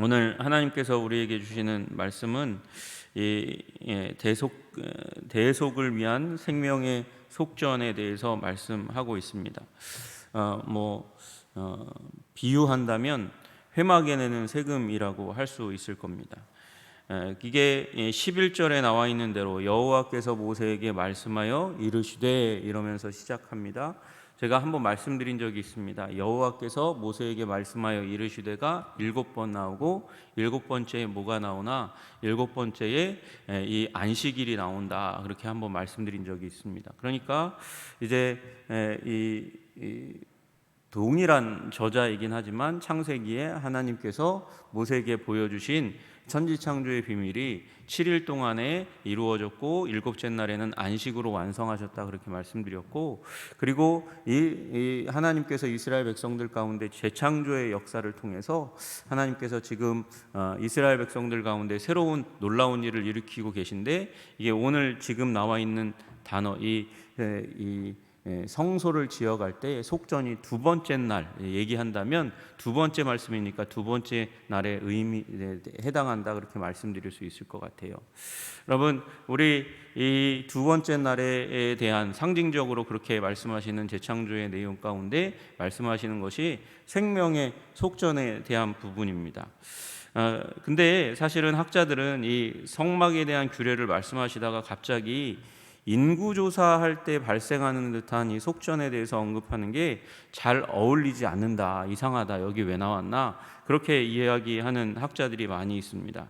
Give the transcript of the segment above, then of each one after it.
오늘 하나님께서 우리에게 주시는 말씀은 대속을 위한 생명의 속전에 대해서 말씀하고 있습니다. 비유한다면 회막에 내는 세금이라고 할 수 있을 겁니다. 이게 11절에 나와 있는 대로 여호와께서 모세에게 말씀하여 이르시되, 이러면서 시작합니다. 제가 한번 말씀드린 적이 있습니다. 여호와께서 모세에게 말씀하여 이르시되가 7번 나오고, 7번째에 뭐가 나오나 7번째에 이 안식일이 나온다, 그렇게 한번 말씀드린 적이 있습니다. 그러니까 이제 이 동일한 저자이긴 하지만 창세기에 하나님께서 모세에게 보여주신 천지창조의 비밀이 7일 동안에 이루어졌고 7째 날에는 안식으로 완성하셨다, 그렇게 말씀드렸고, 그리고 이 하나님께서 이스라엘 백성들 가운데 재창조의 역사를 통해서 하나님께서 지금 이스라엘 백성들 가운데 새로운 놀라운 일을 일으키고 계신데, 이게 오늘 지금 나와 있는 단어, 이 성소를 지어갈 때 속전이 두 번째 날 얘기한다면 두 번째 말씀이니까 두 번째 날의 의미에 해당한다, 그렇게 말씀드릴 수 있을 것 같아요. 여러분, 우리 이 두 번째 날에 대한 상징적으로 그렇게 말씀하시는 재창조의 내용 가운데 말씀하시는 것이 생명의 속전에 대한 부분입니다. 근데 사실은 학자들은 이 성막에 대한 규례를 말씀하시다가 갑자기 인구조사할 때 발생하는 듯한 이 속전에 대해서 언급하는 게 잘 어울리지 않는다, 이상하다, 여기 왜 나왔나, 그렇게 이야기하는 학자들이 많이 있습니다.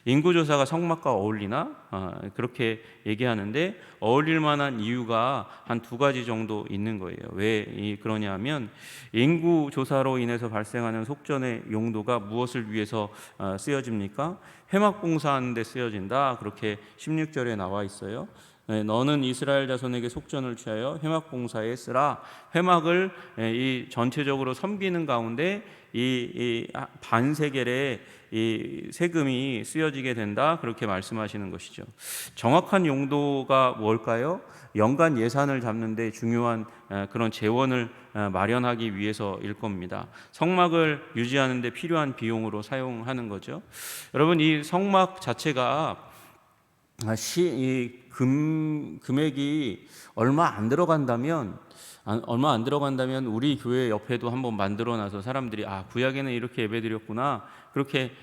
인구조사가 성막과 어울리나? 그렇게 얘기하는데, 어울릴 만한 이유가 한 두 가지 정도 있는 거예요. 왜 그러냐 하면, 인구조사로 인해서 발생하는 속전의 용도가 무엇을 위해서 쓰여집니까? 회막봉사하는 데 쓰여진다, 그렇게 16절에 나와 있어요. 너는 이스라엘 자손에게 속전을 취하여 회막 봉사에 쓰라. 회막을 이 전체적으로 섬기는 가운데 이 반세겔의 이 세금이 쓰여지게 된다, 그렇게 말씀하시는 것이죠. 정확한 용도가 뭘까요? 연간 예산을 잡는데 중요한 그런 재원을 마련하기 위해서일 겁니다. 성막을 유지하는 데 필요한 비용으로 사용하는 거죠. 여러분, 이 성막 자체가 금액이 얼마 안 들어간다면 우리 교회 옆에도 한번 만들어놔서 사람들이 구약에는 이렇게 예배드렸구나, 그렇게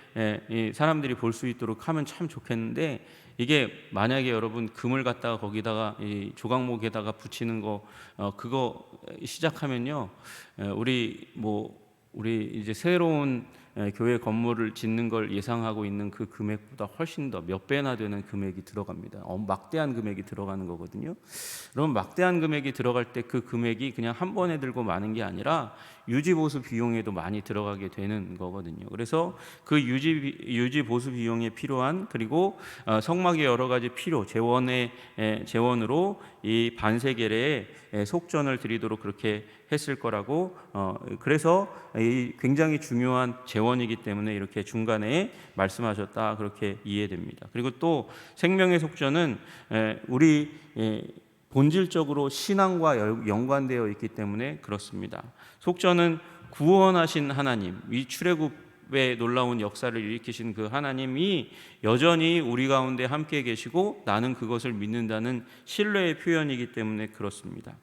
사람들이 볼 수 있도록 하면 참 좋겠는데, 이게 만약에 여러분 금을 갖다가 거기다가 이 조각목에다가 붙이는 거 그거 시작하면요, 우리 이제 새로운 교회 건물을 짓는 걸 예상하고 있는 그 금액보다 훨씬 더 몇 배나 되는 금액이 들어갑니다. 막대한 금액이 들어가는 거거든요. 그럼 막대한 금액이 들어갈 때 그 금액이 그냥 한 번에 들고 마는 게 아니라 유지보수 비용에도 많이 들어가게 되는 거거든요. 그래서 그 유지보수 비용에 필요한, 그리고 성막의 여러 가지 재원으로 이 반세겔의 속전을 드리도록 그렇게 했을 거라고, 그래서 이 굉장히 중요한 재원이기 때문에 이렇게 중간에 말씀하셨다, 그렇게 이해됩니다. 그리고 또 생명의 속전은 우리 본질적으로 신앙과 연관되어 있기 때문에 그렇습니다. 속전은 구원하신 하나님, 이 출애굽의 놀라운 역사를 일으키신 그 하나님이 여전히 우리 가운데 함께 계시고 나는 그것을 믿는다는 신뢰의 표현이기 때문에 그렇습니다.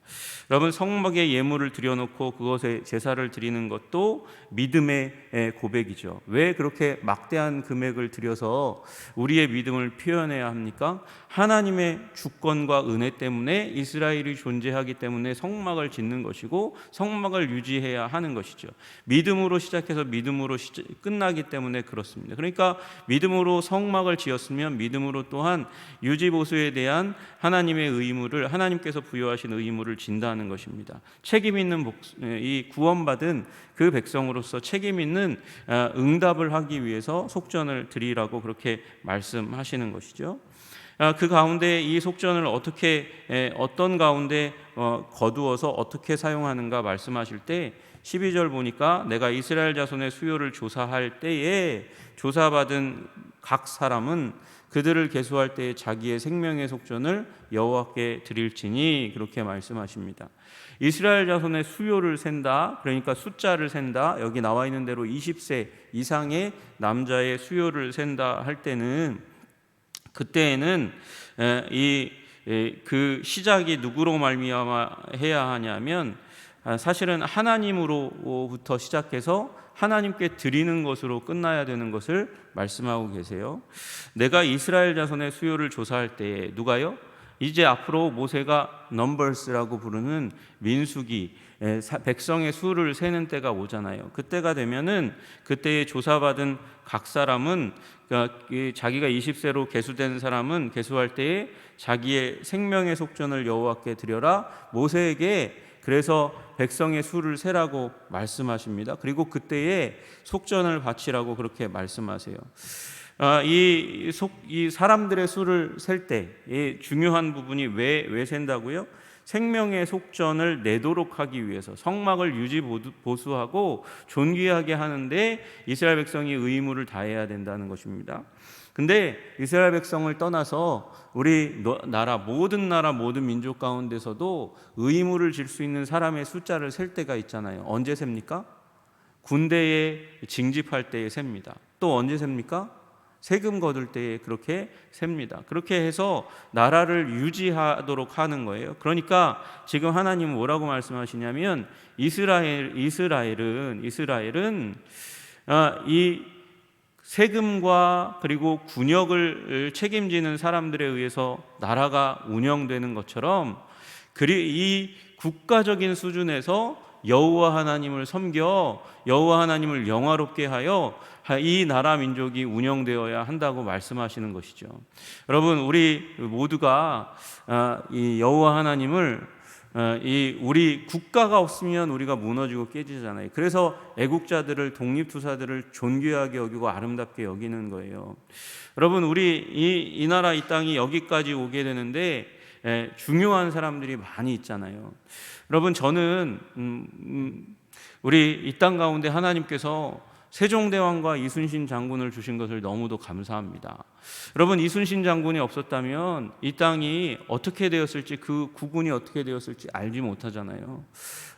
여러분, 성막에 예물을 드려놓고 그것에 제사를 드리는 것도 믿음의 고백이죠. 왜 그렇게 막대한 금액을 들여서 우리의 믿음을 표현해야 합니까? 하나님의 주권과 은혜 때문에 이스라엘이 존재하기 때문에 성막을 짓는 것이고 성막을 유지해야 하는 것이죠. 믿음으로 시작해서 믿음으로 끝나기 때문에 그렇습니다. 그러니까 믿음으로 성막을 지었으면 믿음으로 또한 유지보수에 대한 하나님의 의무를, 하나님께서 부여하신 의무를 진다는 것입니다. 책임 있는 이 구원받은 그 백성으로서 책임 있는 응답을 하기 위해서 속전을 드리라고 그렇게 말씀하시는 것이죠. 그 가운데 이 속전을 어떤 가운데 거두어서 어떻게 사용하는가 말씀하실 때 12절 보니까, 내가 이스라엘 자손의 수요를 조사할 때에 조사받은 각 사람은 그들을 계수할 때에 자기의 생명의 속전을 여호와께 드릴지니 그렇게 말씀하십니다. 이스라엘 자손의 수요를 센다, 그러니까 숫자를 센다, 여기 나와 있는 대로 20세 이상의 남자의 수요를 센다 할 때는 그때에는 그 시작이 누구로 말미암아 해야 하냐면 사실은 하나님으로부터 시작해서 하나님께 드리는 것으로 끝나야 되는 것을 말씀하고 계세요. 내가 이스라엘 자손의 수요를 조사할 때에 누가요? 이제 앞으로 모세가 넘버스라고 부르는 민수기 백성의 수를 세는 때가 오잖아요. 그때가 되면은 그때에 조사받은 각 사람은 자기가 20세로 계수된 사람은 계수할 때에 자기의 생명의 속전을 여호와께 드려라 모세에게 그래서 백성의 수를 세라고 말씀하십니다. 그리고 그때에 속전을 바치라고 그렇게 말씀하세요. 이 사람들의 수를 셀 때 중요한 부분이 왜 센다고요? 생명의 속전을 내도록 하기 위해서 성막을 유지 보수하고 존귀하게 하는데 이스라엘 백성이 의무를 다해야 된다는 것입니다. 근데 이스라엘 백성을 떠나서 우리 나라 모든 민족 가운데서도 의무를 질 수 있는 사람의 숫자를 셀 때가 있잖아요. 언제 셉니까? 군대에 징집할 때에 셉니다. 또 언제 셉니까? 세금 거둘 때에 그렇게 셉니다. 그렇게 해서 나라를 유지하도록 하는 거예요. 그러니까 지금 하나님은 뭐라고 말씀하시냐면 이스라엘은 이 세금과 그리고 군역을 책임지는 사람들에 의해서 나라가 운영되는 것처럼 이 국가적인 수준에서 여호와 하나님을 섬겨 여호와 하나님을 영화롭게 하여 이 나라 민족이 운영되어야 한다고 말씀하시는 것이죠. 여러분 우리 모두가 이 여호와 하나님을 우리 국가가 없으면 우리가 무너지고 깨지잖아요. 그래서 애국자들을 독립투사들을 존귀하게 여기고 아름답게 여기는 거예요. 여러분 우리 이 나라 이 땅이 여기까지 오게 되는데 중요한 사람들이 많이 있잖아요. 여러분 저는 우리 이 땅 가운데 하나님께서 세종대왕과 이순신 장군을 주신 것을 너무도 감사합니다. 여러분 이순신 장군이 없었다면 이 땅이 어떻게 되었을지 그 국군이 어떻게 되었을지 알지 못하잖아요.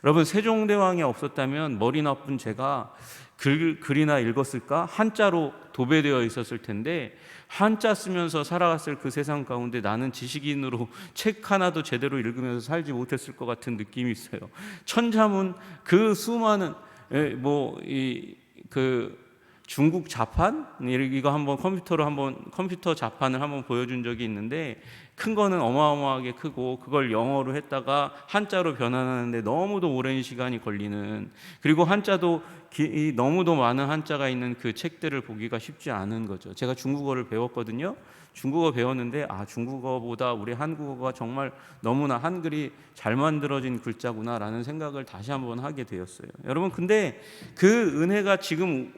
여러분 세종대왕이 없었다면 머리 나쁜 제가 글이나 읽었을까? 한자로 도배되어 있었을 텐데 한자 쓰면서 살아갔을 그 세상 가운데 나는 지식인으로 책 하나도 제대로 읽으면서 살지 못했을 것 같은 느낌이 있어요. 천자문 그 수많은 중국 자판 이거 한번 컴퓨터 자판을 한번 보여준 적이 있는데 큰 거는 어마어마하게 크고 그걸 영어로 했다가 한자로 변환하는데 너무도 오랜 시간이 걸리는 그리고 한자도 너무도 많은 한자가 있는 그 책들을 보기가 쉽지 않은 거죠. 제가 중국어를 배웠거든요. 중국어 배웠는데 중국어보다 우리 한국어가 정말 너무나 한글이 잘 만들어진 글자구나라는 생각을 다시 한번 하게 되었어요. 여러분 근데 그 은혜가 지금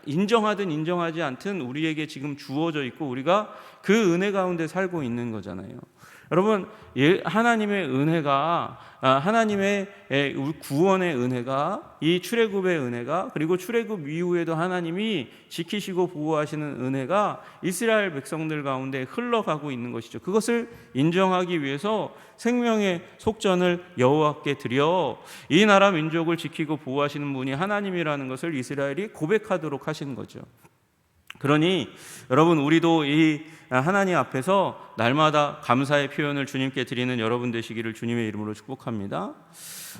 인정하든 인정하지 않든 우리에게 지금 주어져 있고 우리가 그 은혜 가운데 살고 있는 거잖아요. 여러분 하나님의 은혜가 하나님의 구원의 은혜가 이 출애굽의 은혜가 그리고 출애굽 이후에도 하나님이 지키시고 보호하시는 은혜가 이스라엘 백성들 가운데 흘러가고 있는 것이죠. 그것을 인정하기 위해서 생명의 속전을 여호와께 드려 이 나라 민족을 지키고 보호하시는 분이 하나님이라는 것을 이스라엘이 고백하도록 하신 거죠. 그러니 여러분 우리도 이 하나님 앞에서 날마다 감사의 표현을 주님께 드리는 여러분 되시기를 주님의 이름으로 축복합니다.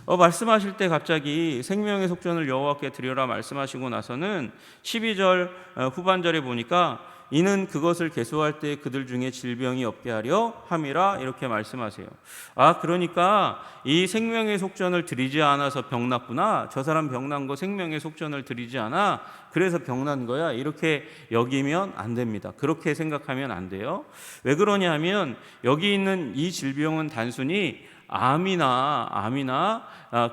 말씀하실 때 갑자기 생명의 속전을 여호와께 드려라 말씀하시고 나서는 12절 후반절에 보니까 이는 그것을 계수할 때 그들 중에 질병이 없게 하려 함이라 이렇게 말씀하세요. 그러니까 이 생명의 속전을 드리지 않아서 병났구나. 저 사람 병난 거 생명의 속전을 드리지 않아. 그래서 병난 거야. 이렇게 여기면 안 됩니다. 그렇게 생각하면 안 돼요. 왜 그러냐 하면 여기 있는 이 질병은 단순히 암이나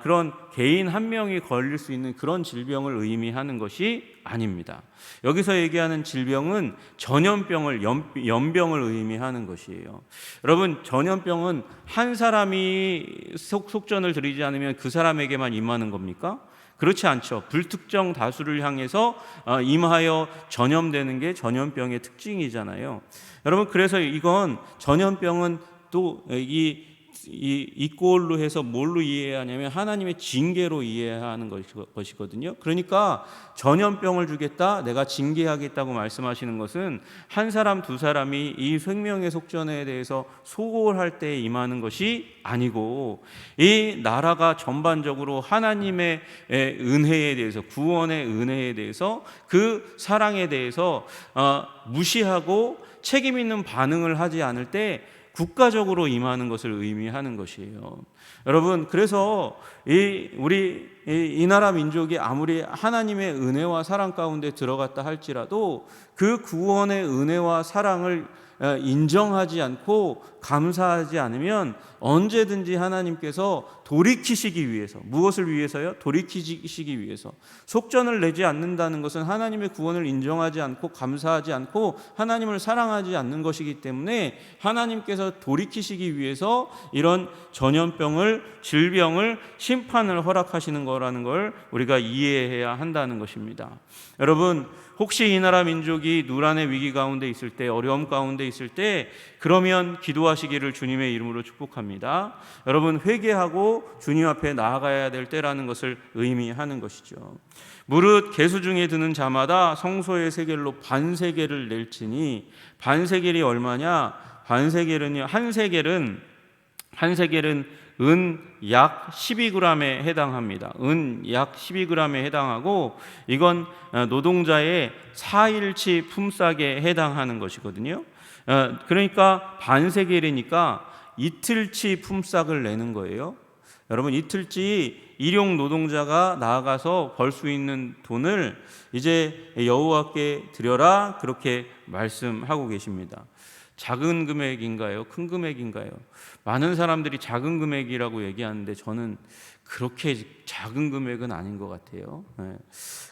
그런 개인 한 명이 걸릴 수 있는 그런 질병을 의미하는 것이 아닙니다. 여기서 얘기하는 질병은 전염병을 연병을 의미하는 것이에요. 여러분 전염병은 한 사람이 속전을 드리지 않으면 그 사람에게만 임하는 겁니까? 그렇지 않죠. 불특정 다수를 향해서 임하여 전염되는 게 전염병의 특징이잖아요. 여러분, 그래서 이건 전염병은 또 이 꼴로 해서 뭘로 이해해야 하냐면 하나님의 징계로 이해해야 하는 것이거든요. 그러니까 전염병을 주겠다, 내가 징계하겠다고 말씀하시는 것은 한 사람 두 사람이 이 생명의 속전에 대해서 소홀할 때 임하는 것이 아니고, 이 나라가 전반적으로 하나님의 은혜에 대해서, 구원의 은혜에 대해서, 그 사랑에 대해서 무시하고 책임 있는 반응을 하지 않을 때 국가적으로 임하는 것을 의미하는 것이에요. 여러분, 그래서 우리 이 나라 민족이 아무리 하나님의 은혜와 사랑 가운데 들어갔다 할지라도 그 구원의 은혜와 사랑을 인정하지 않고 감사하지 않으면 언제든지 하나님께서 돌이키시기 위해서, 무엇을 위해서요? 돌이키시기 위해서. 속전을 내지 않는다는 것은 하나님의 구원을 인정하지 않고 감사하지 않고 하나님을 사랑하지 않는 것이기 때문에 하나님께서 돌이키시기 위해서 이런 전염병을, 질병을, 심판을 허락하시는 거라는 걸 우리가 이해해야 한다는 것입니다. 여러분, 혹시 이 나라 민족이 누란의 위기 가운데 있을 때, 어려움 가운데 있을 때, 그러면 기도하시기를 주님의 이름으로 축복합니다. 여러분, 회개하고 주님 앞에 나아가야 될 때라는 것을 의미하는 것이죠. 무릇 계수 중에 드는 자마다 성소의 세겔로 반세겔을 낼지니, 반세겔이 얼마냐? 반세겔은요, 한 세겔은 은 약 12g에 해당합니다. 은 약 12g에 해당하고, 이건 노동자의 4일치 품삯에 해당하는 것이거든요. 그러니까 반세겔이니까 이틀치 품삯을 내는 거예요. 여러분, 이틀치 일용 노동자가 나아가서 벌 수 있는 돈을 이제 여호와께 드려라, 그렇게 말씀하고 계십니다. 작은 금액인가요? 큰 금액인가요? 많은 사람들이 작은 금액이라고 얘기하는데 저는 그렇게 작은 금액은 아닌 것 같아요.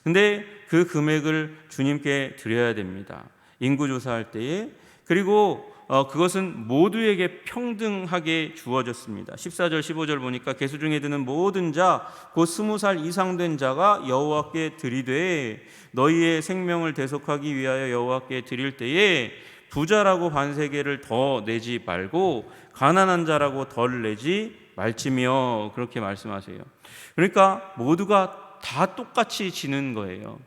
근데 그 금액을 주님께 드려야 됩니다. 인구조사할 때에. 그리고 그것은 모두에게 평등하게 주어졌습니다. 14절 15절 보니까 계수 중에 드는 모든 자 곧 20살 이상 된 자가 여호와께 드리되 너희의 생명을 대속하기 위하여 여호와께 드릴 때에 부자라고 반세겔을 더 내지 말고 가난한 자라고 덜 내지 말지며, 그렇게 말씀하세요. 그러니까 모두가 다 똑같이 지는 거예요.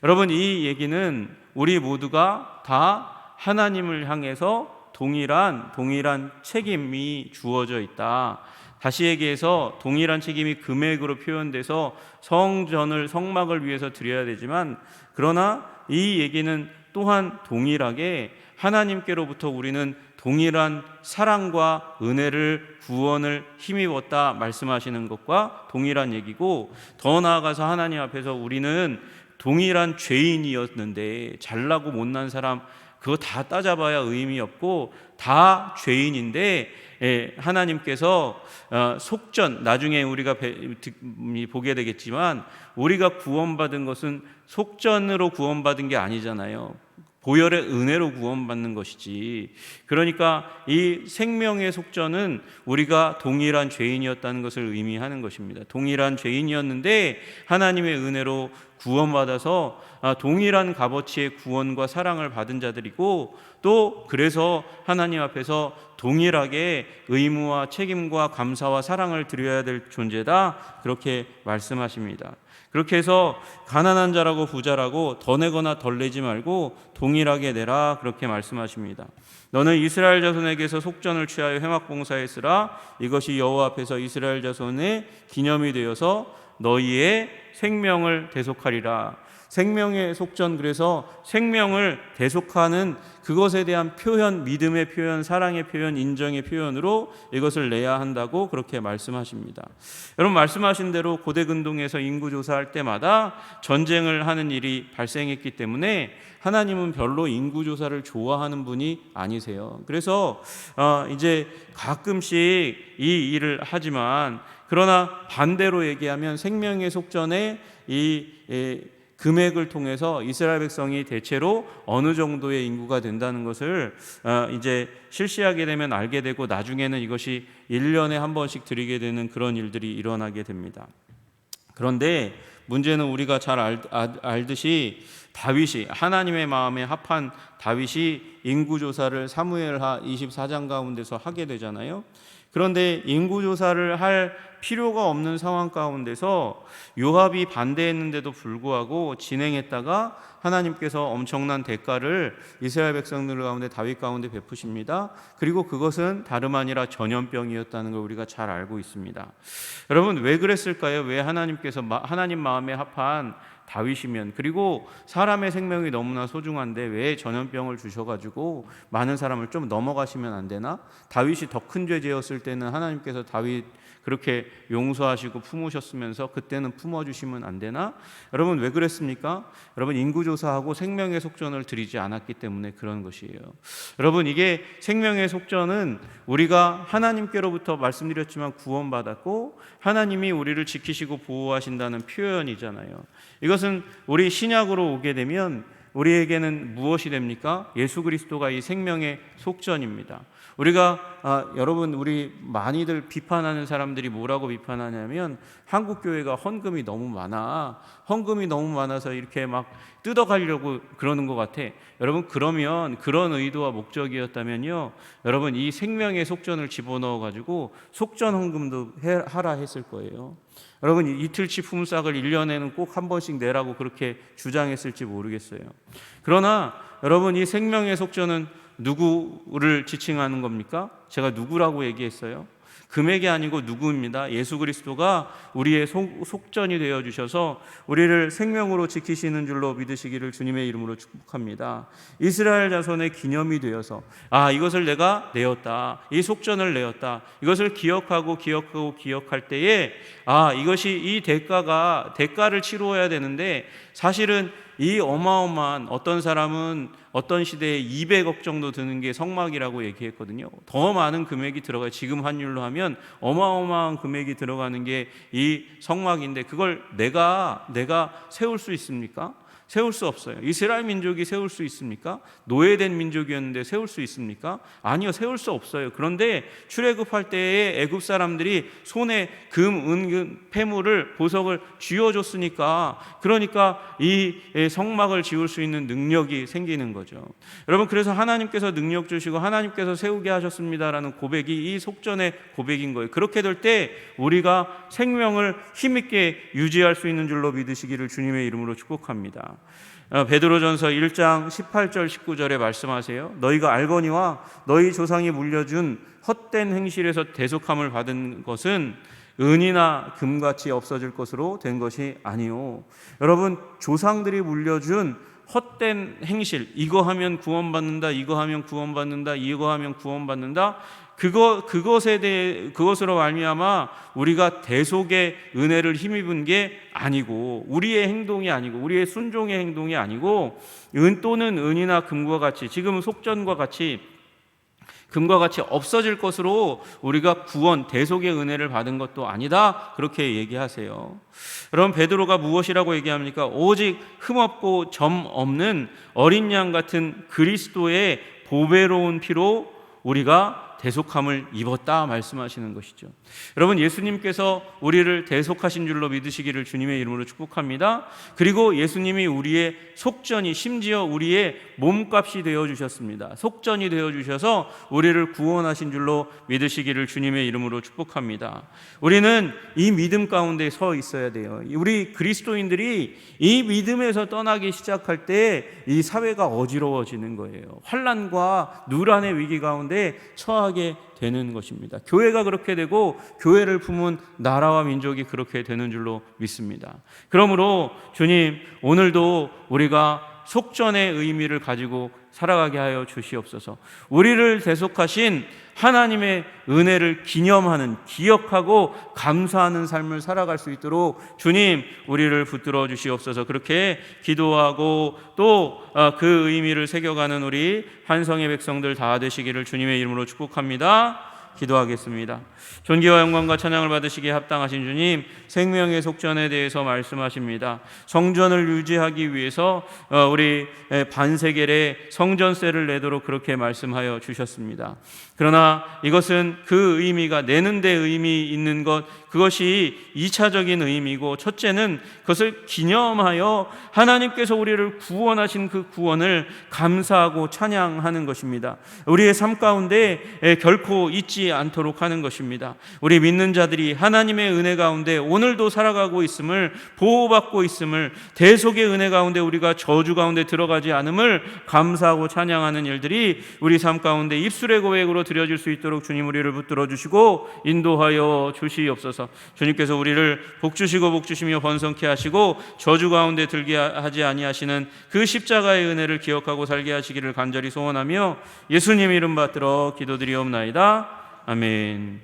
여러분, 이 얘기는 우리 모두가 다 하나님을 향해서 동일한 책임이 주어져 있다. 다시 얘기해서 동일한 책임이 금액으로 표현돼서 성막을 위해서 드려야 되지만, 그러나 이 얘기는 또한 동일하게 하나님께로부터 우리는 동일한 사랑과 은혜를, 구원을 힘입었다 말씀하시는 것과 동일한 얘기고, 더 나아가서 하나님 앞에서 우리는 동일한 죄인이었는데, 잘나고 못난 사람 그거 다 따져봐야 의미 없고 다 죄인인데, 하나님께서 속전, 나중에 우리가 보게 되겠지만 우리가 구원받은 것은 속전으로 구원받은 게 아니잖아요. 보혈의 은혜로 구원받는 것이지. 그러니까 이 생명의 속전은 우리가 동일한 죄인이었다는 것을 의미하는 것입니다. 동일한 죄인이었는데 하나님의 은혜로 구원받아서 동일한 값어치의 구원과 사랑을 받은 자들이고, 또 그래서 하나님 앞에서 동일하게 의무와 책임과 감사와 사랑을 드려야 될 존재다, 그렇게 말씀하십니다. 그렇게 해서 가난한 자라고 부자라고 더 내거나 덜 내지 말고 동일하게 내라, 그렇게 말씀하십니다. 너는 이스라엘 자손에게서 속전을 취하여 회막봉사에 쓰라. 이것이 여호와 앞에서 이스라엘 자손의 기념이 되어서 너희의 생명을 대속하리라. 생명의 속전, 그래서 생명을 대속하는 그것에 대한 표현, 믿음의 표현, 사랑의 표현, 인정의 표현으로 이것을 내야 한다고 그렇게 말씀하십니다. 여러분, 말씀하신 대로 고대 근동에서 인구조사할 때마다 전쟁을 하는 일이 발생했기 때문에 하나님은 별로 인구조사를 좋아하는 분이 아니세요. 그래서 이제 가끔씩 이 일을 하지만, 그러나 반대로 얘기하면 생명의 속전에 이 금액을 통해서 이스라엘 백성이 대체로 어느 정도의 인구가 된다는 것을 이제 실시하게 되면 알게 되고, 나중에는 이것이 1년에 한 번씩 드리게 되는 그런 일들이 일어나게 됩니다. 그런데 문제는 우리가 잘 알듯이 다윗이, 하나님의 마음에 합한 다윗이 인구조사를 사무엘하 24장 가운데서 하게 되잖아요. 그런데 인구조사를 할 필요가 없는 상황 가운데서 요압이 반대했는데도 불구하고 진행했다가 하나님께서 엄청난 대가를 이스라엘 백성들 가운데, 다윗 가운데 베푸십니다. 그리고 그것은 다름 아니라 전염병이었다는 걸 우리가 잘 알고 있습니다. 여러분, 왜 그랬을까요? 왜 하나님께서 하나님 마음에 합한 다윗이면, 그리고 사람의 생명이 너무나 소중한데 왜 전염병을 주셔가지고 많은 사람을 좀 넘어가시면 안 되나? 다윗이 더 큰 죄 지었을 때는 하나님께서 다윗 그렇게 용서하시고 품으셨으면서 그때는 품어주시면 안 되나? 여러분, 왜 그랬습니까? 여러분, 인구조사하고 생명의 속전을 드리지 않았기 때문에 그런 것이에요. 여러분, 이게 생명의 속전은 우리가 하나님께로부터 말씀드렸지만 구원받았고 하나님이 우리를 지키시고 보호하신다는 표현이잖아요. 이것은 우리 신약으로 오게 되면 우리에게는 무엇이 됩니까? 예수 그리스도가 이 생명의 속전입니다. 우리가 여러분, 우리 많이들 비판하는 사람들이 뭐라고 비판하냐면 한국 교회가 헌금이 너무 많아서 이렇게 막 뜯어가려고 그러는 것 같아. 여러분, 그러면 그런 의도와 목적이었다면요, 여러분, 이 생명의 속전을 집어넣어 가지고 속전 헌금도 하라 했을 거예요. 여러분, 이틀치 품삯을 1년에는 꼭 한 번씩 내라고 그렇게 주장했을지 모르겠어요. 그러나 여러분, 이 생명의 속전은 누구를 지칭하는 겁니까? 제가 누구라고 얘기했어요? 금액이 아니고 누구입니다. 예수 그리스도가 우리의 속전이 되어 주셔서 우리를 생명으로 지키시는 줄로 믿으시기를 주님의 이름으로 축복합니다. 이스라엘 자손의 기념이 되어서 이것을 내가 내었다, 이 속전을 내었다, 이것을 기억할 때에 이것이 이 대가를 치루어야 되는데, 사실은 이 어마어마한, 어떤 사람은 어떤 시대에 200억 정도 드는 게 성막이라고 얘기했거든요. 더 많은 금액이 들어가요. 지금 환율로 하면 어마어마한 금액이 들어가는 게 이 성막인데, 그걸 내가 세울 수 있습니까? 세울 수 없어요. 이스라엘 민족이 세울 수 있습니까? 노예된 민족이었는데 세울 수 있습니까? 아니요, 세울 수 없어요. 그런데 출애굽할 때에 애굽 사람들이 손에 금, 은, 폐물을, 보석을 쥐어줬으니까, 그러니까 이 성막을 지을 수 있는 능력이 생기는 거죠. 여러분, 그래서 하나님께서 능력 주시고 하나님께서 세우게 하셨습니다라는 고백이 이 속전의 고백인 거예요. 그렇게 될 때 우리가 생명을 힘있게 유지할 수 있는 줄로 믿으시기를 주님의 이름으로 축복합니다. 베드로전서 1장 18절 19절에 말씀하세요. 너희가 알거니와 너희 조상이 물려준 헛된 행실에서 대속함을 받은 것은 은이나 금같이 없어질 것으로 된 것이 아니요. 여러분, 조상들이 물려준 헛된 행실, 이거 하면 구원받는다, 이거 하면 구원받는다, 이거 하면 구원받는다, 그것으로 말미암아 우리가 대속의 은혜를 힘입은 게 아니고, 우리의 행동이 아니고, 우리의 순종의 행동이 아니고, 또는 은이나 금과 같이, 지금 속전과 같이, 금과 같이 없어질 것으로 우리가 구원, 대속의 은혜를 받은 것도 아니다, 그렇게 얘기하세요. 여러분, 베드로가 무엇이라고 얘기합니까? 오직 흠없고 점 없는 어린 양 같은 그리스도의 보배로운 피로 우리가 대속함을 입었다 말씀하시는 것이죠. 여러분, 예수님께서 우리를 대속하신 줄로 믿으시기를 주님의 이름으로 축복합니다. 그리고 예수님이 우리의 속전이, 심지어 우리의 몸값이 되어주셨습니다. 속전이 되어주셔서 우리를 구원하신 줄로 믿으시기를 주님의 이름으로 축복합니다. 우리는 이 믿음 가운데 서 있어야 돼요. 우리 그리스도인들이 이 믿음에서 떠나기 시작할 때 이 사회가 어지러워지는 거예요. 환난과 누란의 위기 가운데 처하게 되는 것입니다. 교회가 그렇게 되고 교회를 품은 나라와 민족이 그렇게 되는 줄로 믿습니다. 그러므로 주님, 오늘도 우리가 속전의 의미를 가지고 살아가게 하여 주시옵소서. 우리를 대속하신 하나님의 은혜를 기억하고 감사하는 삶을 살아갈 수 있도록 주님, 우리를 붙들어 주시옵소서. 그렇게 기도하고 또 그 의미를 새겨가는 우리 한성의 백성들 다 되시기를 주님의 이름으로 축복합니다. 기도하겠습니다. 존귀와 영광과 찬양을 받으시기에 합당하신 주님, 생명의 속전에 대해서 말씀하십니다. 성전을 유지하기 위해서 우리 반세겔에 성전세를 내도록 그렇게 말씀하여 주셨습니다. 그러나 이것은 그 의미가, 내는 데 의미 있는 것, 그것이 2차적인 의미고, 첫째는 그것을 기념하여 하나님께서 우리를 구원하신 그 구원을 감사하고 찬양하는 것입니다. 우리의 삶 가운데 결코 잊지 않도록 하는 것입니다. 우리 믿는 자들이 하나님의 은혜 가운데 오늘도 살아가고 있음을, 보호받고 있음을, 대속의 은혜 가운데 우리가 저주 가운데 들어가지 않음을 감사하고 찬양하는 일들이 우리 삶 가운데 입술의 고백으로 드려질 수 있도록 주님 우리를 붙들어 주시고 인도하여 주시옵소서. 주님께서 우리를 복주시고 복주시며 번성케 하시고 저주 가운데 들게 하지 아니하시는 그 십자가의 은혜를 기억하고 살게 하시기를 간절히 소원하며 예수님 이름 받들어 기도드리옵나이다. 아멘.